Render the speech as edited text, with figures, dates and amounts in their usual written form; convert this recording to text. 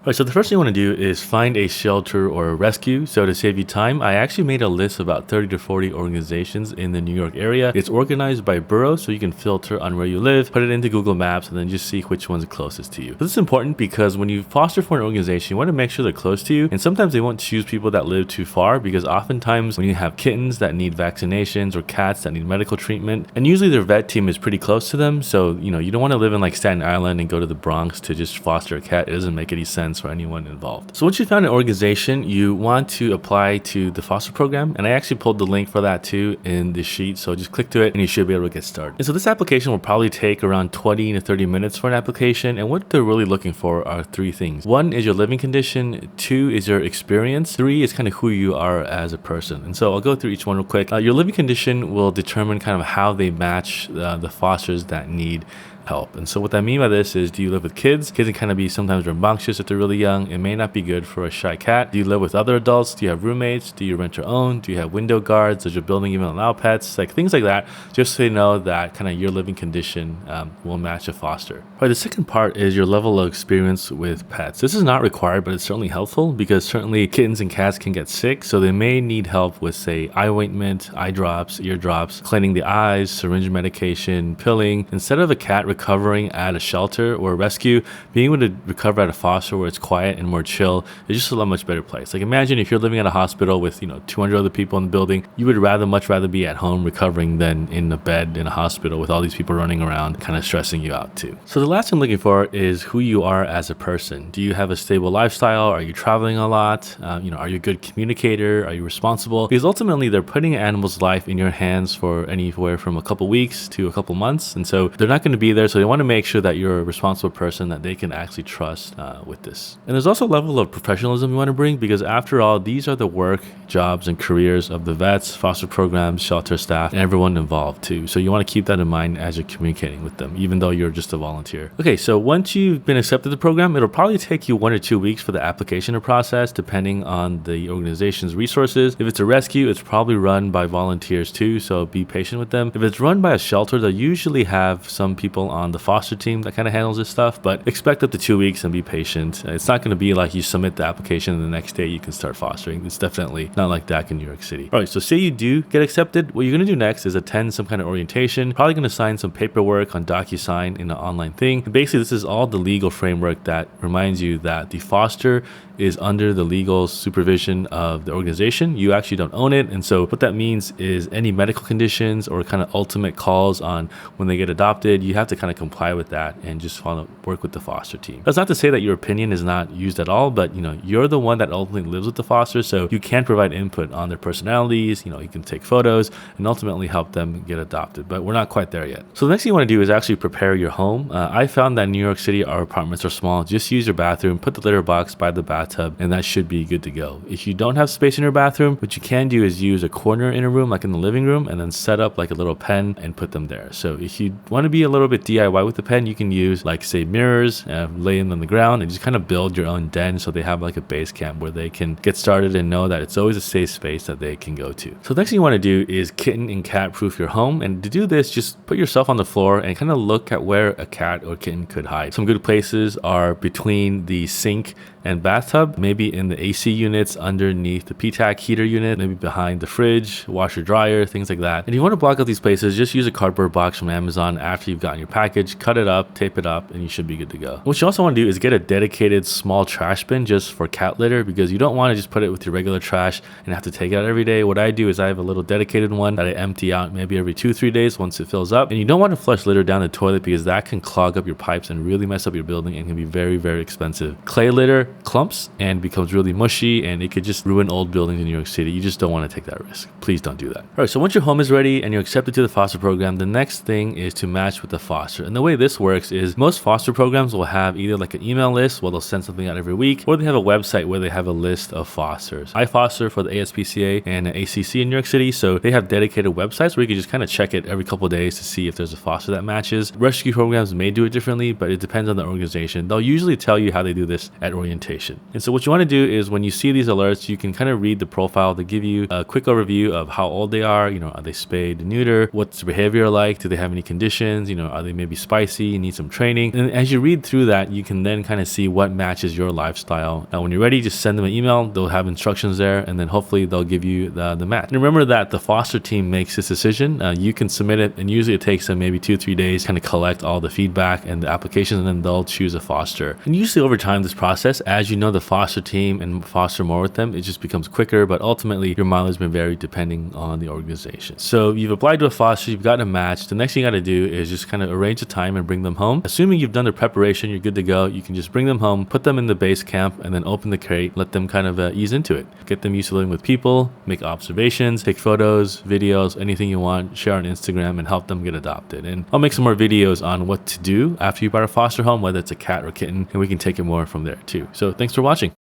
All right, so the first thing you want to do is find a shelter or a rescue. So to save you time, I actually made a list of about 30 to 40 organizations in the New York area. It's organized by borough, so you can filter on where you live, put it into Google Maps, and then just see which one's closest to you. This is important because when you foster for an organization, you want to make sure they're close to you. And sometimes they won't choose people that live too far because oftentimes when you have kittens that need vaccinations or cats that need medical treatment, and usually their vet team is pretty close to them. So, you don't want to live in like Staten Island and go to the Bronx to just foster a cat. It doesn't make any sense for anyone involved. So once you found an organization, you want to apply to the foster program. And I actually pulled the link for that too in the sheet. So just click to it and you should be able to get started. And so this application will probably take around 20 to 30 minutes for an application. And what they're really looking for are three things. One is your living condition. Two is your experience. Three is kind of who you are as a person. And so I'll go through each one real quick. Your living condition will determine kind of how they match the fosters that need help. And so what I mean by this is, do you live with kids? Kids can kind of be sometimes rambunctious if they're really young. It may not be good for a shy cat. Do you live with other adults? Do you have roommates? Do you rent your own? Do you have window guards? Does your building even allow pets? Like things like that, just so you know that kind of your living condition will match a foster. All right, the second part is your level of experience with pets. This is not required, but it's certainly helpful because certainly kittens and cats can get sick. So they may need help with, say, eye ointment, eye drops, ear drops, cleaning the eyes, syringe medication, pilling. Instead of a cat recovering at a shelter or a rescue, being able to recover at a foster where it's quiet and more chill is just a much better place. Like imagine if you're living at a hospital with 200 other people in the building, you would much rather be at home recovering than in a bed in a hospital with all these people running around kind of stressing you out too. So the last thing I'm looking for is who you are as a person. Do you have a stable lifestyle? Are you traveling a lot? Are you a good communicator? Are you responsible? Because ultimately they're putting an animal's life in your hands for anywhere from a couple weeks to a couple months, and so they're not going to be there. So they want to make sure that you're a responsible person that they can actually trust with this. And there's also a level of professionalism you want to bring because after all, these are the work, jobs, and careers of the vets, foster programs, shelter staff, and everyone involved too. So you want to keep that in mind as you're communicating with them, even though you're just a volunteer. Okay, so once you've been accepted to the program, it'll probably take you 1 or 2 weeks for the application to process, depending on the organization's resources. If it's a rescue, it's probably run by volunteers too, so be patient with them. If it's run by a shelter, they'll usually have some people on the foster team that kind of handles this stuff, but expect up to 2 weeks and be patient. It's not going to be like you submit the application and the next day you can start fostering. It's definitely not like that in New York City. All right, so say you do get accepted, what you're going to do next is attend some kind of orientation, probably going to sign some paperwork on DocuSign in an online thing. And basically, this is all the legal framework that reminds you that the foster is under the legal supervision of the organization. You actually don't own it. And so what that means is any medical conditions or kind of ultimate calls on when they get adopted, you have to kind of comply with that and just work with the foster team. That's not to say that your opinion is not used at all, but you're the one that ultimately lives with the foster, so you can provide input on their personalities. You can take photos and ultimately help them get adopted, but we're not quite there yet. So the next thing you want to do is actually prepare your home. I found that in New York City, our apartments are small. Just use your bathroom, put the litter box by the bathtub, and that should be good to go. If you don't have space in your bathroom, what you can do is use a corner in a room, like in the living room, and then set up like a little pen and put them there. So if you want to be a little bit DIY with the pen, you can use like say mirrors, lay them on the ground, and just kind of build your own den so they have like a base camp where they can get started and know that it's always a safe space that they can go to. So the next thing you want to do is kitten and cat proof your home. And to do this, just put yourself on the floor and kind of look at where a cat or kitten could hide. Some good places are between the sink and bathtub, maybe in the AC units underneath the PTAC heater unit, maybe behind the fridge, washer dryer, things like that. And if you want to block out these places, just use a cardboard box from Amazon after you've gotten your package, cut it up, tape it up, and you should be good to go. What you also want to do is get a dedicated small trash bin just for cat litter, because you don't want to just put it with your regular trash and have to take it out every day. What I do is I have a little dedicated one that I empty out maybe every 2-3 days once it fills up. And you don't want to flush litter down the toilet because that can clog up your pipes and really mess up your building and can be very, very expensive. Clay litter clumps and becomes really mushy, and it could just ruin old buildings in New York City. You just don't want to take that risk. Please don't do that. All right, so once your home is ready and you're accepted to the foster program, the next thing is to match with the foster. And the way this works is most foster programs will have either like an email list where they'll send something out every week, or they have a website where they have a list of fosters. I foster for the ASPCA and ACC in New York City, so they have dedicated websites where you can just kind of check it every couple of days to see if there's a foster that matches. Rescue programs may do it differently, but it depends on the organization. They'll usually tell you how they do this at orientation orientation. And so what you want to do is when you see these alerts, you can kind of read the profile. They give you a quick overview of how old they are, are they spayed, neuter, what's their behavior like, do they have any conditions, are they maybe spicy, need some training. And as you read through that, you can then kind of see what matches your lifestyle. Now, when you're ready, just send them an email. They'll have instructions there, and then hopefully they'll give you the match. And remember that the foster team makes this decision. You can submit it, and usually it takes them maybe 2-3 days to kind of collect all the feedback and the applications, and then they'll choose a foster. And usually over time, this process, as you know the foster team and foster more with them, it just becomes quicker, but ultimately your mileage may vary depending on the organization. So you've applied to a foster, you've gotten a match. The next thing you got to do is just kind of arrange a time and bring them home. Assuming you've done the preparation, you're good to go. You can just bring them home, put them in the base camp, and then open the crate, let them kind of ease into it. Get them used to living with people, make observations, take photos, videos, anything you want, share on Instagram, and help them get adopted. And I'll make some more videos on what to do after you buy a foster home, whether it's a cat or kitten, and we can take it more from there too. So thanks for watching.